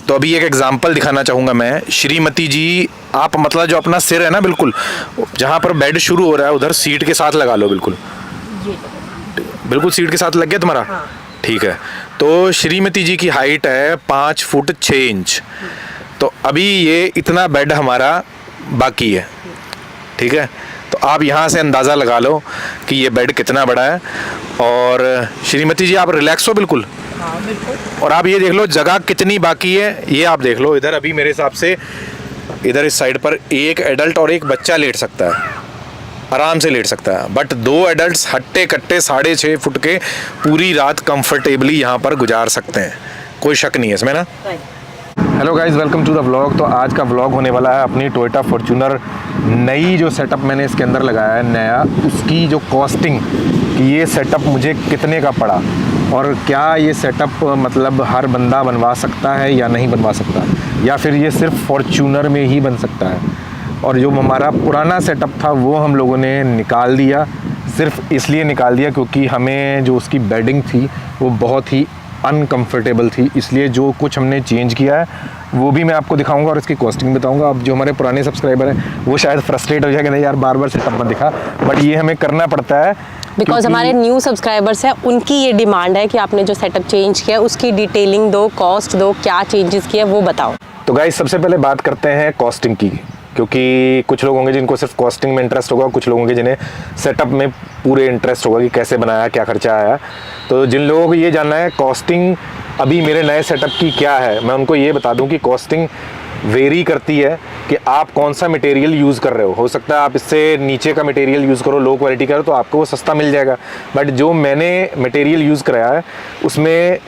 तो अभी एक एग्जांपल दिखाना चाहूँगा मैं। श्रीमती जी, आप मतलब जो अपना सिर है ना, बिल्कुल जहाँ पर बेड शुरू हो रहा है उधर सीट के साथ लगा लो। बिल्कुल बिल्कुल सीट के साथ लग गया तुम्हारा? हाँ। ठीक है। तो श्रीमती जी की हाइट है 5 फुट 6 इंच। तो अभी ये इतना बेड हमारा बाकी है, ठीक है। तो आप यहाँ से अंदाज़ा लगा लो कि ये बेड कितना बड़ा है। और श्रीमती जी, आप रिलैक्स हो बिल्कुल। हाँ बिल्कुल। और आप ये देख लो जगह कितनी बाकी है, ये आप देख लो। इधर अभी मेरे हिसाब से इधर इस साइड पर एक एडल्ट और एक बच्चा लेट सकता है, आराम से लेट सकता है। बट 2 एडल्ट्स हट्टे कट्टे 6.5 फुट के पूरी रात कंफर्टेबली यहाँ पर गुजार सकते हैं, कोई शक नहीं है इसमें ना। Hello guys, welcome to the vlog. तो आज का व्लॉग होने वाला है अपनी टोयोटा फॉर्च्यूनर नई जो सेटअप मैंने इसके अंदर लगाया है नया, उसकी जो कॉस्टिंग कि ये सेटअप मुझे कितने का पड़ा और क्या ये सेटअप मतलब हर बंदा बनवा सकता है या नहीं बनवा सकता, या फिर ये सिर्फ फॉर्च्यूनर में ही बन सकता है। और जो हमारा पुराना सेटअप था वो हम लोगों ने निकाल दिया, सिर्फ इसलिए निकाल दिया क्योंकि हमें जो उसकी बेडिंग थी वो बहुत ही अनकंफर्टेबल थी। इसलिए जो कुछ हमने चेंज किया है वो भी मैं आपको दिखाऊंगा और इसकी कॉस्टिंग बताऊंगा। अब जो हमारे पुराने सब्सक्राइबर हैं वो शायद फ्रस्ट्रेट हो जाएगा, नहीं यार बार बार सेटअप मत दिखा, बट ये हमें करना पड़ता है बिकॉज हमारे न्यू सब्सक्राइबर्स हैं, उनकी ये डिमांड है कि आपने जो सेटअप चेंज किया उसकी डिटेलिंग दो, कॉस्ट दो, क्या चेंजेस किया वो बताओ। तो गाइस सबसे पहले बात करते हैं कॉस्टिंग की, क्योंकि कुछ लोग होंगे जिनको सिर्फ कॉस्टिंग में इंटरेस्ट होगा, कुछ लोग होंगे जिन्हें सेटअप में पूरे इंटरेस्ट होगा कि कैसे बनाया, क्या खर्चा आया। तो जिन लोगों को ये जानना है कॉस्टिंग अभी मेरे नए सेटअप की क्या है, मैं उनको ये बता दूं कि कॉस्टिंग वेरी करती है कि आप कौन सा मटेरियल यूज़ कर रहे हो सकता है आप इससे नीचे का मटेरियल यूज़ करो, लो क्वालिटी का, तो आपको वो सस्ता मिल जाएगा। बट जो मैंने मटेरियल यूज़ कराया है उसमें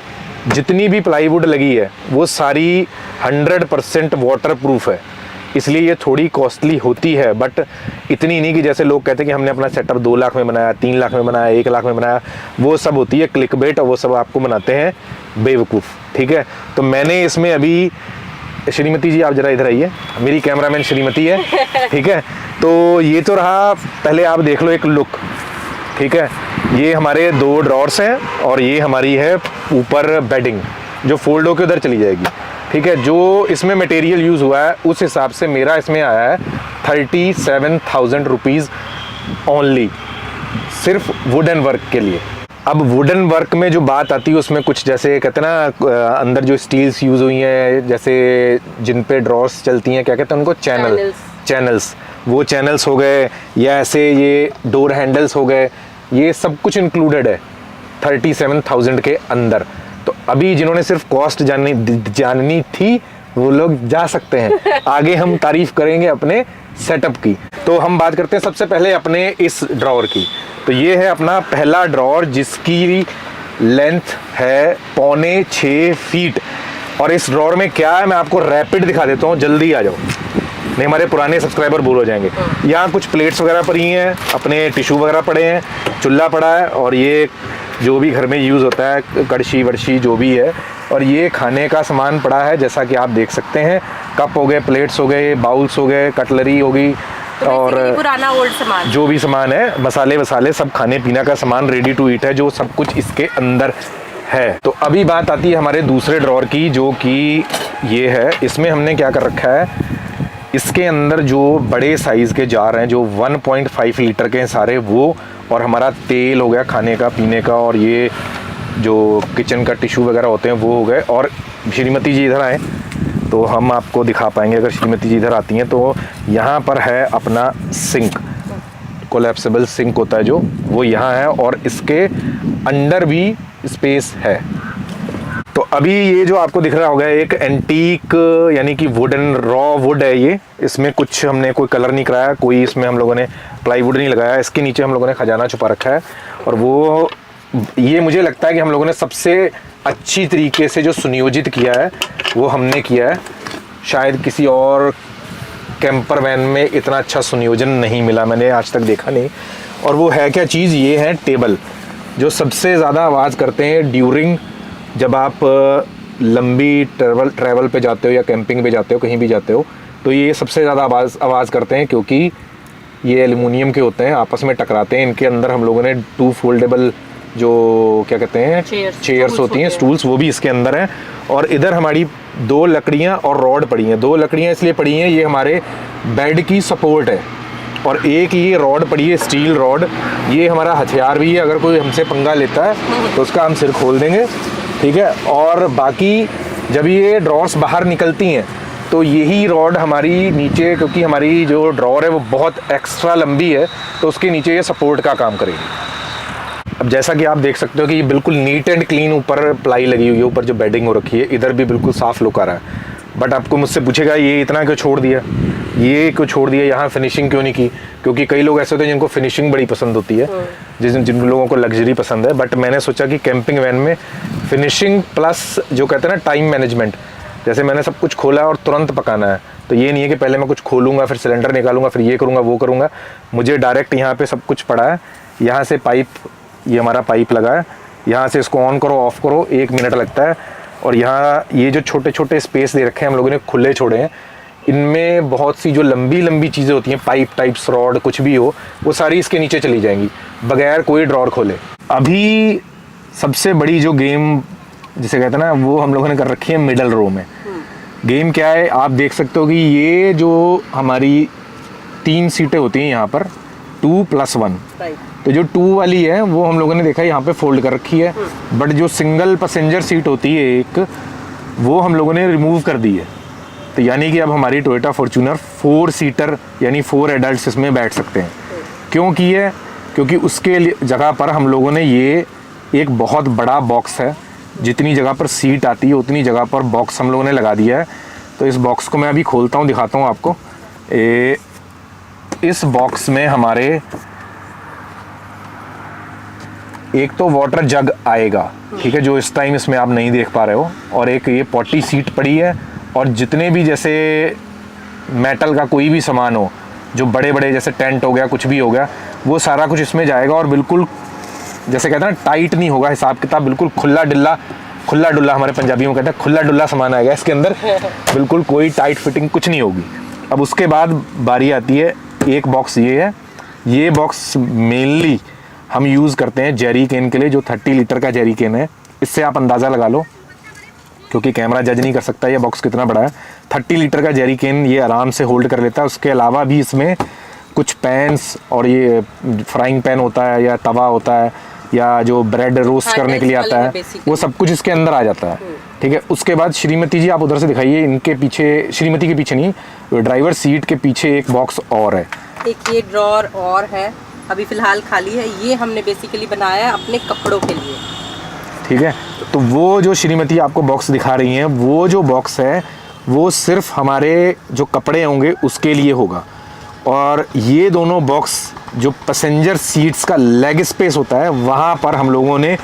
जितनी भी प्लाईवुड लगी है वो सारी 100% वाटर प्रूफ है, इसलिए ये थोड़ी कॉस्टली होती है। बट इतनी नहीं कि जैसे लोग कहते हैं कि हमने अपना सेटअप 2 लाख में बनाया, 3 लाख में बनाया, 1 लाख में बनाया, वो सब होती है क्लिकबेट और वो सब आपको बनाते हैं बेवकूफ़, ठीक है। तो मैंने इसमें अभी, श्रीमती जी आप जरा इधर आइए, मेरी कैमरामैन श्रीमती है, ठीक है। तो ये तो रहा, पहले आप देख लो एक लुक, ठीक है। ये हमारे 2 ड्रॉर्स हैं और ये हमारी है ऊपर बेडिंग जो फोल्ड होकर उधर चली जाएगी, ठीक है। जो इसमें मटेरियल यूज़ हुआ है उस हिसाब से मेरा इसमें आया है 37,000 रुपीज़ ओनली, सिर्फ वुडन वर्क के लिए। अब वुडन वर्क में जो बात आती है उसमें कुछ जैसे कहते हैं ना अंदर जो स्टील्स यूज़ हुई हैं, जैसे जिन पे ड्रॉर्स चलती हैं, क्या कहते हैं उनको, चैनल्स, वो चैनल्स हो गए, या ऐसे ये डोर हैंडल्स हो गए, ये सब कुछ इंक्लूडेड है 37,000 के अंदर। तो अभी जिन्होंने सिर्फ कॉस्ट जाननी थी वो लोग जा सकते हैं, आगे हम तारीफ करेंगे अपने सेटअप की। तो हम बात करते हैं सबसे पहले अपने इस ड्रॉअर की। तो ये है अपना पहला ड्रॉअर जिसकी लेंथ है 5.25 फीट। और इस ड्रॉअर में क्या है मैं आपको रैपिड दिखा देता हूँ, जल्दी आ जाओ, नहीं हमारे पुराने सब्सक्राइबर बोर हो जाएंगे। यहाँ कुछ प्लेट्स वगैरह पड़ी हैं, अपने टिश्यू वगैरह पड़े हैं, चूल्हा पड़ा है, और ये जो भी घर में यूज़ होता है कड़छी वड़छी जो भी है, और ये खाने का सामान पड़ा है जैसा कि आप देख सकते हैं, कप हो गए, प्लेट्स हो गए, बाउल्स हो गए, कटलरी हो गई, तो और पुराना ओल्ड सामान जो भी सामान है, मसाले वसाले सब खाने पीने का सामान रेडी टू ईट है, जो सब कुछ इसके अंदर है। तो अभी बात आती है हमारे दूसरे ड्रॉअर की, जो कि ये है। इसमें हमने क्या कर रखा है, इसके अंदर जो बड़े साइज़ के जार हैं जो 1.5 लीटर के हैं सारे वो, और हमारा तेल हो गया खाने का पीने का, और ये जो किचन का टिश्यू वगैरह होते हैं वो हो गए। और श्रीमती जी इधर आए तो हम आपको दिखा पाएंगे, अगर श्रीमती जी इधर आती हैं तो यहाँ पर है अपना सिंक, कोलैप्सिबल सिंक होता है जो, वो यहाँ है, और इसके अंडर भी स्पेस है। तो अभी ये जो आपको दिख रहा होगा एक एंटीक यानी कि वुडन रॉ वुड है ये, इसमें कुछ हमने कोई कलर नहीं कराया, कोई इसमें हम लोगों ने प्लाईवुड नहीं लगाया, इसके नीचे हम लोगों ने खजाना छुपा रखा है। और वो ये मुझे लगता है कि हम लोगों ने सबसे अच्छी तरीके से जो सुनियोजित किया है वो हमने किया है, शायद किसी और कैंपर वैन में इतना अच्छा सुनियोजन नहीं मिला, मैंने आज तक देखा नहीं। और वो है क्या चीज़, ये है टेबल, जो सबसे ज़्यादा आवाज़ करते हैं ड्यूरिंग जब आप लंबी ट्रैवल पे जाते हो या कैंपिंग पे जाते हो, कहीं भी जाते हो, तो ये सबसे ज़्यादा आवाज़ करते हैं, क्योंकि ये एल्युमिनियम के होते हैं, आपस में टकराते हैं। इनके अंदर हम लोगों ने 2 फोल्डेबल जो क्या कहते हैं चेयर्स होती हैं, स्टूल्स, वो भी इसके अंदर हैं। और इधर हमारी 2 लकड़ियाँ और रॉड पड़ी हैं। 2 लकड़ियाँ इसलिए पड़ी हैं, ये हमारे बेड की सपोर्ट है, और एक ये रॉड पड़ी है स्टील रॉड, ये हमारा हथियार भी है। अगर कोई हमसे पंगा लेता है तो उसका हम सिर खोल देंगे, ठीक है। और बाकी जब ये ड्रॉर्स बाहर निकलती हैं तो यही रॉड हमारी नीचे, क्योंकि हमारी जो ड्रॉर है वो बहुत एक्स्ट्रा लंबी है, तो उसके नीचे ये सपोर्ट का काम करेगी। अब जैसा कि आप देख सकते हो कि ये बिल्कुल नीट एंड क्लीन ऊपर प्लाई लगी हुई है, ऊपर जो बेडिंग हो रखी है, इधर भी बिल्कुल साफ लुक आ रहा है। बट आपको मुझसे पूछेगा ये इतना क्यों छोड़ दिया, ये क्यों छोड़ दिया, यहाँ फिनिशिंग क्यों नहीं की? क्योंकि कई लोग ऐसे होते हैं जिनको फिनिशिंग बड़ी पसंद होती है, जिन लोगों को लग्जरी पसंद है। बट मैंने सोचा कि कैंपिंग वैन में फिनिशिंग प्लस जो कहते हैं ना टाइम मैनेजमेंट, जैसे मैंने सब कुछ खोला और तुरंत पकाना है, तो ये नहीं है कि पहले मैं कुछ खोलूँगा फिर सिलेंडर निकालूंगा फिर ये करूँगा वो करूँगा। मुझे डायरेक्ट यहाँ पे सब कुछ पड़ा है, यहाँ से पाइप, ये हमारा पाइप लगा है, यहाँ से इसको ऑन करो ऑफ करो 1 मिनट लगता है। और यहाँ ये जो छोटे छोटे स्पेस दे रखे हैं हम लोगों ने खुले छोड़े हैं, इनमें बहुत सी जो लंबी लंबी चीज़ें होती हैं, पाइप टाइप्स, रॉड, कुछ भी हो, वो सारी इसके नीचे चली जाएंगी बगैर कोई ड्रॉर खोले। अभी सबसे बड़ी जो गेम जिसे कहते हैं ना, वो हम लोगों ने कर रखी है मिडल रो में। गेम क्या है, आप देख सकते हो कि ये जो हमारी 3 सीटें होती हैं यहाँ पर 2+1, तो जो 2 वाली है वो हम लोगों ने देखा यहाँ पे फोल्ड कर रखी है। बट जो सिंगल पैसेंजर सीट होती है एक, वो हम लोगों ने रिमूव कर दी है। तो यानी कि अब हमारी टोयोटा फॉर्च्यूनर 4 सीटर यानी 4 एडल्ट इसमें बैठ सकते हैं। क्यों की है? क्योंकि उसके जगह पर हम लोगों ने ये एक बहुत बड़ा बॉक्स है, जितनी जगह पर सीट आती है उतनी जगह पर बॉक्स हम लोगों ने लगा दिया है। तो इस बॉक्स को मैं अभी खोलता हूँ, दिखाता हूँ आपको। इस बॉक्स में हमारे एक तो वाटर जग आएगा, ठीक है, जो इस टाइम इसमें आप नहीं देख पा रहे हो, और एक ये पॉटी सीट पड़ी है, और जितने भी जैसे मेटल का कोई भी सामान हो, जो बड़े बड़े जैसे टेंट हो गया, कुछ भी हो गया, वो सारा कुछ इसमें जाएगा। और बिल्कुल जैसे कहते हैं ना टाइट नहीं होगा हिसाब किताब, बिल्कुल खुला डुल्ला हमारे पंजाबियों में कहते हैं, खुला डुल्ला सामान आएगा इसके अंदर, बिल्कुल कोई टाइट फिटिंग कुछ नहीं होगी। अब उसके बाद बारी आती है, एक बॉक्स ये है, ये बॉक्स मेनली हम यूज़ करते हैं जेरी केन के लिए, जो 30 लीटर का जेरी केन है। इससे आप अंदाज़ा लगा लो, क्योंकि कैमरा जज नहीं कर सकता ये बॉक्स कितना बड़ा है। 30 लीटर का जेरी केन ये आराम से होल्ड कर लेता है। उसके अलावा भी इसमें कुछ पैन्स और ये फ्राइंग पैन होता है या तवा होता है, या जो ब्रेड रोस्ट करने के लिए आता है, वो सब कुछ इसके अंदर आ जाता है, ठीक है। उसके बाद श्रीमती जी आप उधर से दिखाइए, इनके पीछे, श्रीमती के पीछे नहीं, ड्राइवर सीट के पीछे एक बॉक्स और है, एक ये ड्रॉर और है, अभी फ़िलहाल खाली है। ये हमने बेसिकली बनाया है अपने कपड़ों के लिए, ठीक है। तो वो जो श्रीमती आपको बॉक्स दिखा रही हैं, वो जो बॉक्स है वो सिर्फ हमारे जो कपड़े होंगे उसके लिए होगा। और ये दोनों बॉक्स जो पैसेंजर सीट्स का लेग स्पेस होता है, वहाँ पर हम लोगों ने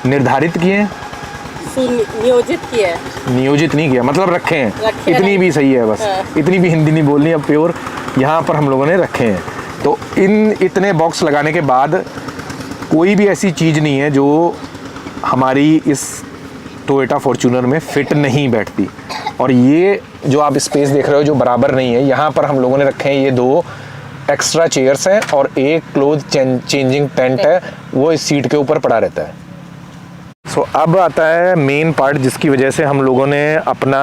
निर्धारित किए हैं, नियोजित नहीं किया, मतलब रखे हैं, इतनी भी सही है बस, इतनी भी हिंदी नहीं बोलनी अब प्योर, यहाँ पर हम लोगों ने रखे हैं। तो इतने बॉक्स लगाने के बाद कोई भी ऐसी चीज़ नहीं है जो हमारी इस टोयोटा फॉर्च्यूनर में फिट नहीं बैठती। और ये जो आप स्पेस देख रहे हो जो बराबर नहीं है, यहाँ पर हम लोगों ने रखे हैं ये 2 एक्स्ट्रा चेयर्स हैं, और एक क्लोथ चेंजिंग टेंट है, वो इस सीट के ऊपर पड़ा रहता है। सो अब आता है मेन पार्ट, जिसकी वजह से हम लोगों ने अपना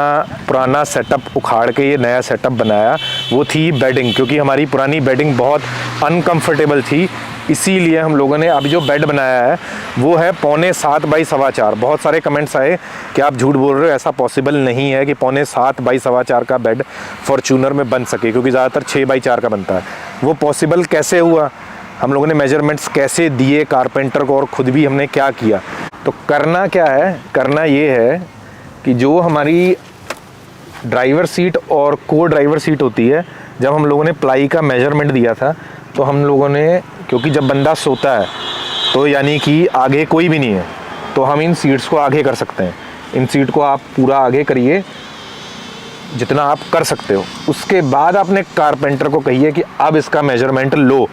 पुराना सेटअप उखाड़ के ये नया सेटअप बनाया, वो थी बेडिंग। क्योंकि हमारी पुरानी बेडिंग बहुत अनकंफर्टेबल थी, इसीलिए हम लोगों ने अभी जो बेड बनाया है वो है 7.25 बाई 4.25। बहुत सारे कमेंट्स आए कि आप झूठ बोल रहे हो, ऐसा पॉसिबल नहीं है कि 7.25 बाई 4.25 का बेड फॉर्च्यूनर में बन सके, क्योंकि ज़्यादातर 6 बाई 4 का बनता है। वो पॉसिबल कैसे हुआ, हम लोगों ने मेजरमेंट्स कैसे दिए कारपेंटर को, और ख़ुद भी हमने क्या किया। तो करना क्या है, करना ये है कि जो हमारी ड्राइवर सीट और को ड्राइवर सीट होती है, जब हम लोगों ने प्लाई का मेजरमेंट दिया था, तो हम लोगों ने, क्योंकि जब बंदा सोता है तो यानी कि आगे कोई भी नहीं है, तो हम इन सीट्स को आगे कर सकते हैं। इन सीट को आप पूरा आगे करिए जितना आप कर सकते हो। उसके बाद आपने कारपेंटर को कहिए कि अब इसका मेजरमेंट लो,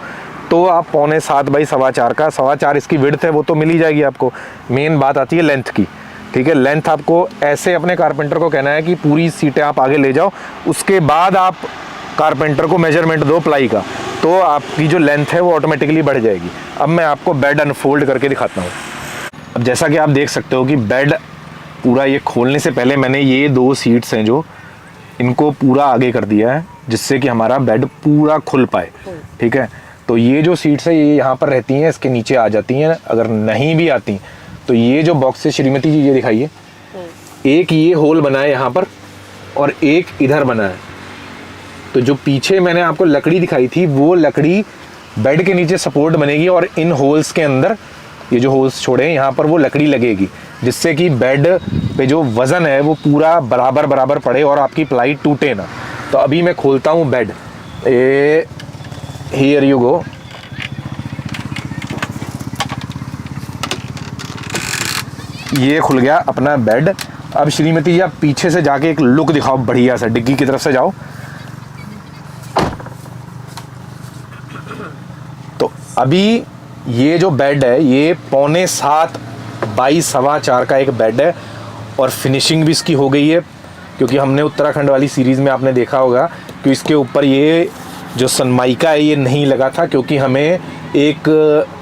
तो आप 7.25 बाई 4.25 का 4.25 इसकी विड्थ है, वो तो मिल ही जाएगी आपको। मेन बात आती है लेंथ की, ठीक है। लेंथ आपको ऐसे अपने कारपेंटर को कहना है कि पूरी सीटें आप आगे ले जाओ, उसके बाद आप कारपेंटर को मेजरमेंट दो प्लाई का, तो आपकी जो लेंथ है वो ऑटोमेटिकली बढ़ जाएगी। अब मैं आपको बेड अनफोल्ड करके दिखाता हूँ। अब जैसा कि आप देख सकते हो कि बेड पूरा ये खोलने से पहले मैंने ये 2 सीट्स हैं जो इनको पूरा आगे कर दिया है, जिससे कि हमारा बेड पूरा खुल पाए। ठीक है, तो ये जो सीट्स है ये यहाँ पर रहती हैं, इसके नीचे आ जाती हैं। अगर नहीं भी आती तो ये जो बॉक्स है श्रीमती जी, ये दिखाइए, एक ये होल बना है यहाँ पर और एक इधर बना है। तो जो पीछे मैंने आपको लकड़ी दिखाई थी वो लकड़ी बेड के नीचे सपोर्ट बनेगी और इन होल्स के अंदर, ये जो होल्स छोड़े हैं यहाँ पर, वो लकड़ी लगेगी, जिससे कि बेड पे जो वज़न है वो पूरा बराबर बराबर पड़े और आपकी प्लाई टूटे ना। तो अभी मैं खोलता हूँ बेड। Here you go. ये खुल गया अपना बेड। अब श्रीमती जी आप पीछे से जाके एक लुक दिखाओ बढ़िया सा, डिग्गी की तरफ से जाओ। तो अभी ये जो बेड है ये 6.25 बाई 4.25 का एक बेड है और फिनिशिंग भी इसकी हो गई है, क्योंकि हमने उत्तराखंड वाली सीरीज़ में आपने देखा होगा कि इसके ऊपर ये जो सनमाइका है ये नहीं लगा था, क्योंकि हमें एक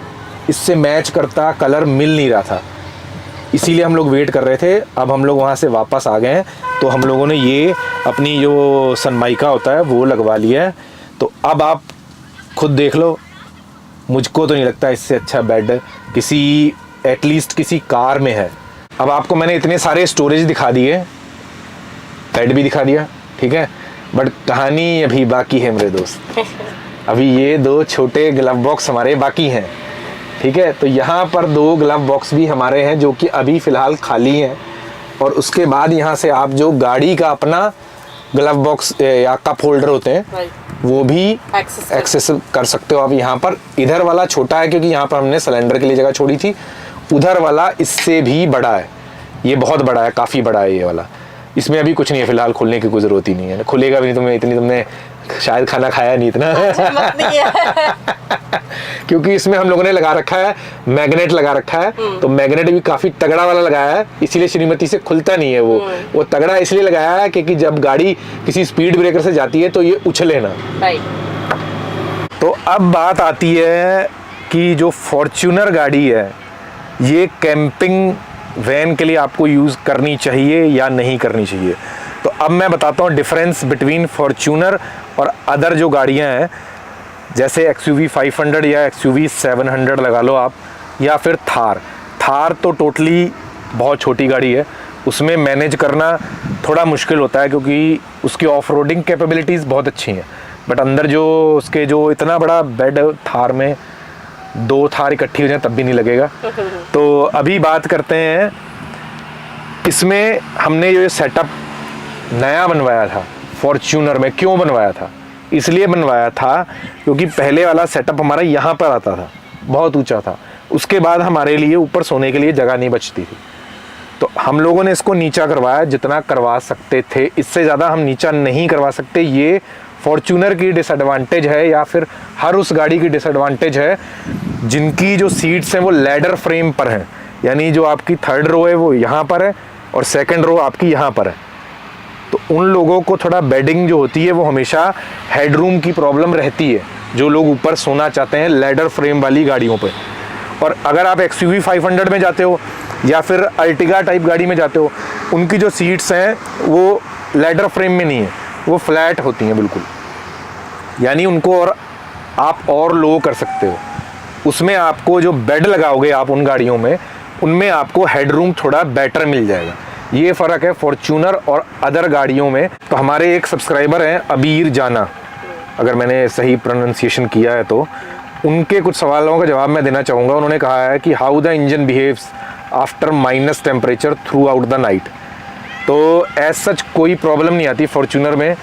इससे मैच करता कलर मिल नहीं रहा था, इसीलिए हम लोग वेट कर रहे थे। अब हम लोग वहाँ से वापस आ गए हैं तो हम लोगों ने ये अपनी जो सनमाइका होता है वो लगवा लिया है। तो अब आप खुद देख लो, मुझको तो नहीं लगता इससे अच्छा बेड किसी एटलीस्ट किसी कार में है। अब आपको मैंने इतने सारे स्टोरेज दिखा दिए, बेड भी दिखा दिया, ठीक है, बट कहानी अभी बाकी है मेरे दोस्त। अभी ये 2 छोटे ग्लव बॉक्स हमारे बाकी हैं, ठीक है। तो यहाँ पर 2 ग्लव बॉक्स भी हमारे हैं जो कि अभी फ़िलहाल खाली हैं, और उसके बाद यहाँ से आप जो गाड़ी का अपना ग्लव बॉक्स या कप होल्डर होते हैं वो भी एक्सेस कर सकते हो आप यहाँ पर। इधर वाला छोटा है क्योंकि यहाँ पर हमने सिलेंडर के लिए जगह छोड़ी थी, उधर वाला इससे भी बड़ा है, ये बहुत बड़ा है, काफ़ी बड़ा है ये वाला। इसमें अभी कुछ नहीं है फ़िलहाल, खोलने की कोई ज़रूरत ही नहीं है, खुलेगा भी नहीं। तुमने शायद खाना खाया नहीं इतना। क्योंकि इसमें हम लोगों ने लगा रखा है मैग्नेट लगा रखा है, तो मैग्नेट भी काफ़ी तगड़ा वाला लगाया है, इसीलिए श्रीमती से खुलता नहीं है वो तगड़ा इसलिए लगाया है क्योंकि जब गाड़ी किसी स्पीड ब्रेकर से जाती है तो ये उछले ना। तो अब बात आती है कि जो फॉर्च्यूनर गाड़ी है ये कैंपिंग वैन के लिए आपको यूज़ करनी चाहिए या नहीं करनी चाहिए। तो अब मैं बताता हूँ डिफरेंस बिटवीन फॉर्च्यूनर और अदर जो गाड़ियाँ हैं, जैसे XUV 500 या XUV 700 लगा लो आप, या फिर थार तो टोटली बहुत छोटी गाड़ी है, उसमें मैनेज करना थोड़ा मुश्किल होता है क्योंकि उसकी ऑफ रोडिंग कैपेबिलिटीज़ बहुत अच्छी हैं, बट अंदर जो उसके जो इतना बड़ा बेड थार में 2 थार इकट्ठी हो जाए तब भी नहीं लगेगा। तो अभी बात करते हैं इसमें हमने जो सेटअप नया बनवाया था फॉर्च्यूनर में, क्यों बनवाया था? इसलिए बनवाया था क्योंकि पहले वाला सेटअप हमारा यहाँ पर आता था, बहुत ऊंचा था, उसके बाद हमारे लिए ऊपर सोने के लिए जगह नहीं बचती थी, तो हम लोगों ने इसको नीचा करवाया जितना करवा सकते थे, इससे ज़्यादा हम नीचा नहीं करवा सकते। ये फॉर्च्यूनर की डिसएडवांटेज है या फिर हर उस गाड़ी की डिसएडवांटेज है जिनकी जो सीट्स हैं वो लैडर फ्रेम पर हैं, यानी जो आपकी 3rd रो है वो यहाँ पर है और 2nd रो आपकी यहाँ पर है। तो उन लोगों को थोड़ा बेडिंग जो होती है वो हमेशा हेडरूम की प्रॉब्लम रहती है, जो लोग ऊपर सोना चाहते हैं लैडर फ्रेम वाली गाड़ियों पे। और अगर आप XUV 500 में जाते हो या फिर अर्टिगा टाइप गाड़ी में जाते हो, उनकी जो सीट्स हैं वो लैडर फ्रेम में नहीं है, वो फ्लैट होती हैं बिल्कुल, यानी उनको और आप और लो कर सकते हो। उसमें आपको जो बेड लगाओगे आप उन गाड़ियों में, उनमें आपको हेडरूम थोड़ा बेटर मिल जाएगा। ये फ़र्क है फॉर्च्यूनर और अदर गाड़ियों में। तो हमारे एक सब्सक्राइबर हैं अबीर जाना, अगर मैंने सही प्रोनाउंसिएशन किया है तो, उनके कुछ सवालों का जवाब मैं देना चाहूँगा। उन्होंने कहा है कि how the engine behaves after minus temperature through out the night. तो एज सच कोई प्रॉब्लम नहीं आती फॉर्च्यूनर में।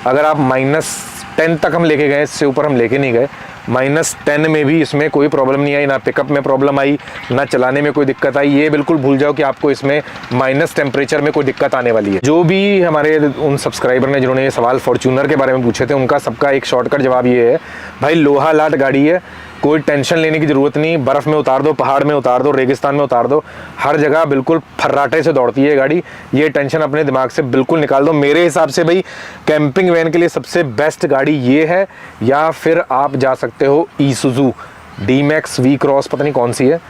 अगर आप -10 तक हम लेके गए, इससे ऊपर हम लेके नहीं गए, -10 में भी इसमें कोई प्रॉब्लम नहीं आई, ना पिकअप में प्रॉब्लम आई, ना चलाने में कोई दिक्कत आई। ये बिल्कुल भूल जाओ कि आपको इसमें माइनस टेम्परेचर में कोई दिक्कत आने वाली है। जो भी हमारे उन सब्सक्राइबर ने जिन्होंने ये सवाल फॉर्च्यूनर के बारे में पूछे थे, उनका सबका एक शॉर्टकट जवाब ये है, भाई लोहा लाट गाड़ी है, कोई टेंशन लेने की ज़रूरत नहीं। बर्फ़ में उतार दो, पहाड़ में उतार दो, रेगिस्तान में उतार दो, हर जगह बिल्कुल फर्राटे से दौड़ती है गाड़ी। ये टेंशन अपने दिमाग से बिल्कुल निकाल दो। मेरे हिसाब से भाई कैंपिंग वैन के लिए सबसे बेस्ट गाड़ी ये है, या फिर आप जा सकते हो ईसुज़ू D-Max V-Cross, पता नहीं कौन सी है,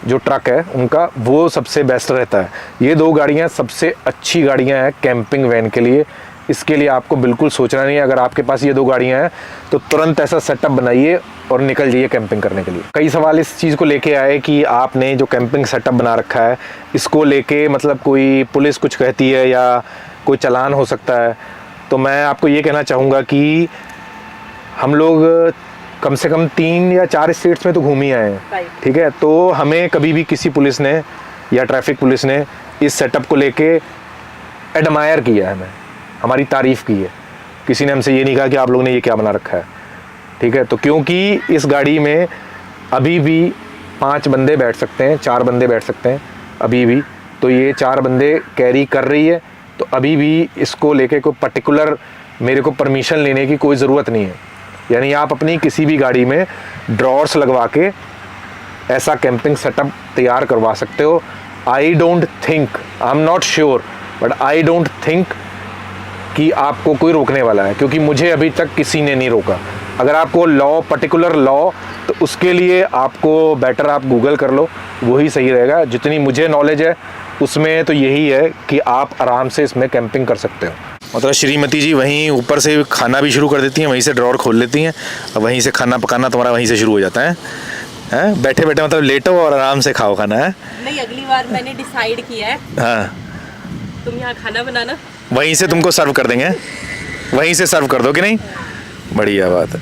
जो ट्रक है उनका, वो सबसे बेस्ट रहता है। ये 2 गाड़ियाँ सबसे अच्छी गाड़ियाँ हैं कैंपिंग वैन के लिए। इसके लिए आपको बिल्कुल सोचना नहीं है। अगर आपके पास ये 2 गाड़ियाँ हैं तो तुरंत ऐसा सेटअप बनाइए और निकल जाइए कैंपिंग करने के लिए। कई सवाल इस चीज़ को लेके आए कि आपने जो कैंपिंग सेटअप बना रखा है इसको लेके मतलब कोई पुलिस कुछ कहती है या कोई चालान हो सकता है। तो मैं आपको ये कहना चाहूँगा कि हम लोग कम से कम 3 या 4 स्टेट्स में तो घूम ही आए हैं, ठीक है। तो हमें कभी भी किसी पुलिस ने या ट्रैफिक पुलिस ने इस सेटअप को लेके एडमायर किया है, हमें हमारी तारीफ़ की है। किसी ने हमसे ये नहीं कहा कि आप लोगों ने ये क्या बना रखा है, ठीक है। तो क्योंकि इस गाड़ी में अभी भी 5 बंदे बैठ सकते हैं, 4 बंदे बैठ सकते हैं अभी भी। तो ये 4 बंदे कैरी कर रही है, तो अभी भी इसको लेके कोई पर्टिकुलर मेरे को परमिशन लेने की कोई ज़रूरत नहीं है। यानी आप अपनी किसी भी गाड़ी में ड्रॉर्स लगवा के ऐसा कैंपिंग सेटअप तैयार करवा सकते हो। I don't think, I am not sure, but I don't think कि आपको कोई रोकने वाला है, क्योंकि मुझे अभी तक किसी ने नहीं रोका। अगर आपको लॉ, पर्टिकुलर लॉ, तो उसके लिए आपको बेटर आप गूगल कर लो, वही सही रहेगा। जितनी मुझे नॉलेज है उसमें तो यही है कि आप आराम से इसमें कैंपिंग कर सकते हो। मतलब श्रीमती जी वहीं ऊपर से खाना भी शुरू कर देती हैं, वहीं से ड्रॉर खोल लेती हैं और वहीं से खाना पकाना तुम्हारा वहीं से शुरू हो जाता है। हैं, बैठे बैठे मतलब लेटो और आराम से खाओ खाना है। नहीं, अगली बार मैंने डिसाइड किया है, हाँ, तुम यहाँ खाना बनाना, वहीं से तुमको सर्व कर देंगे, वहीं से सर्व कर दो कि नहीं। बढ़िया बात है।